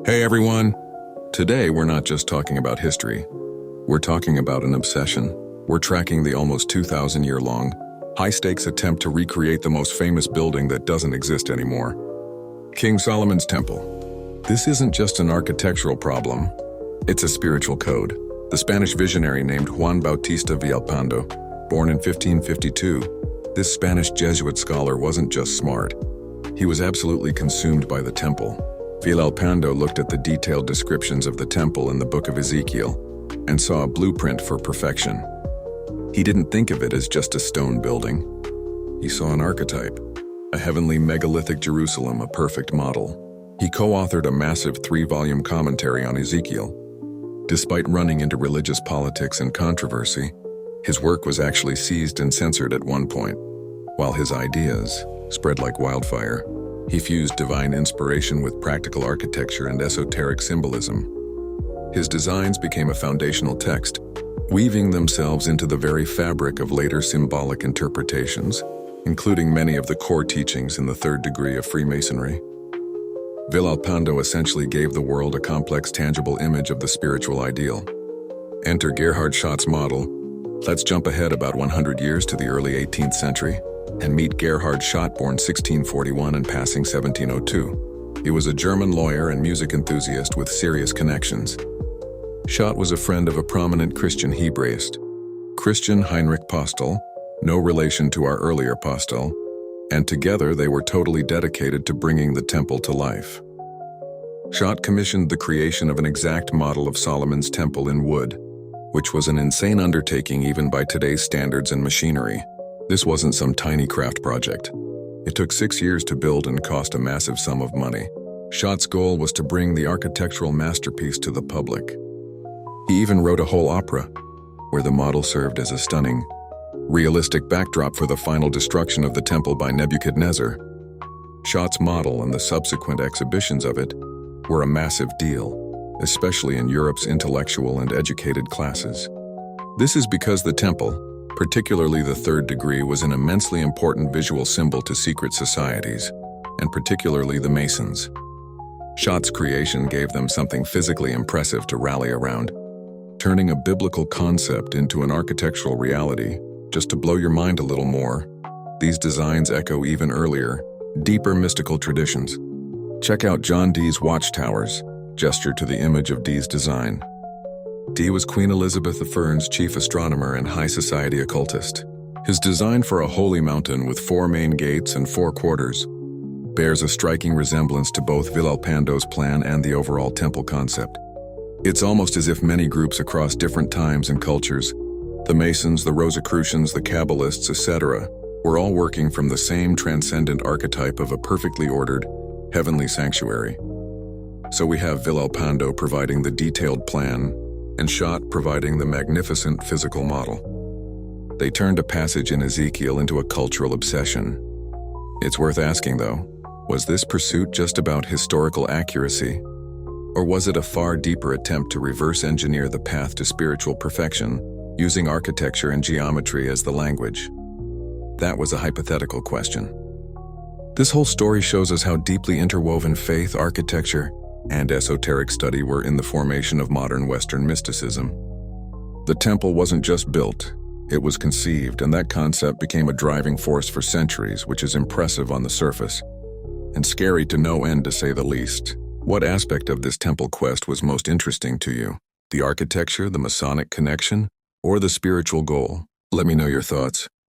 Hey everyone! Today we're not just talking about history. We're talking about an obsession. We're tracking the almost 2,000-year-long, high-stakes attempt to recreate the most famous building that doesn't exist anymore. King Solomon's Temple. This isn't just an architectural problem. It's a spiritual code. The Spanish visionary named Juan Bautista Villalpando, born in 1552, this Spanish Jesuit scholar wasn't just smart. He was absolutely consumed by the temple. Villalpando looked at the detailed descriptions of the temple in the book of Ezekiel and saw a blueprint for perfection. He didn't think of it as just a stone building. He saw an archetype, a heavenly megalithic Jerusalem, a perfect model. He co-authored a massive 3-volume commentary on Ezekiel. Despite running into religious politics and controversy, his work was actually seized and censored at one point. While his ideas spread like wildfire, he fused divine inspiration with practical architecture and esoteric symbolism. His designs became a foundational text, weaving themselves into the very fabric of later symbolic interpretations, including many of the core teachings in the third degree of Freemasonry. Villalpando essentially gave the world a complex, tangible image of the spiritual ideal. Enter Gerhard Schott's model. Let's jump ahead about 100 years to the early 18th century and meet Gerhard Schott, born 1641 and passing 1702. He was a German lawyer and music enthusiast with serious connections. Schott was a friend of a prominent Christian Hebraist, Christian Heinrich Postel, no relation to our earlier Postel, and together they were totally dedicated to bringing the temple to life. Schott commissioned the creation of an exact model of Solomon's temple in wood, which was an insane undertaking even by today's standards and machinery. This wasn't some tiny craft project. It took 6 years to build and cost a massive sum of money. Schott's goal was to bring the architectural masterpiece to the public. He even wrote a whole opera, where the model served as a stunning, realistic backdrop for the final destruction of the temple by Nebuchadnezzar. Schott's model and the subsequent exhibitions of it were a massive deal, especially in Europe's intellectual and educated classes. This is because the temple, particularly the third degree, was an immensely important visual symbol to secret societies, and particularly the Masons. Schott's creation gave them something physically impressive to rally around, turning a biblical concept into an architectural reality. Just to blow your mind a little more, these designs echo even earlier, deeper mystical traditions. Check out John Dee's watchtowers, gesture to the image of Dee's design. Dee was Queen Elizabeth I's chief astronomer and high society occultist. His design for a holy mountain with 4 main gates and 4 quarters bears a striking resemblance to both Villalpando's plan and the overall temple concept. It's almost as if many groups across different times and cultures, the Masons, the Rosicrucians, the Kabbalists, etc., were all working from the same transcendent archetype of a perfectly ordered, heavenly sanctuary. So we have Villalpando providing the detailed plan, and Schott providing the magnificent physical model. They turned a passage in Ezekiel into a cultural obsession. It's worth asking, though, was this pursuit just about historical accuracy? Or was it a far deeper attempt to reverse engineer the path to spiritual perfection, using architecture and geometry as the language? That was a hypothetical question. This whole story shows us how deeply interwoven faith, architecture, and esoteric study were in the formation of modern Western mysticism. The temple wasn't just built, it was conceived, and that concept became a driving force for centuries, which is impressive on the surface, and scary to no end, to say the least. What aspect of this temple quest was most interesting to you? The architecture, the Masonic connection, or the spiritual goal? Let me know your thoughts.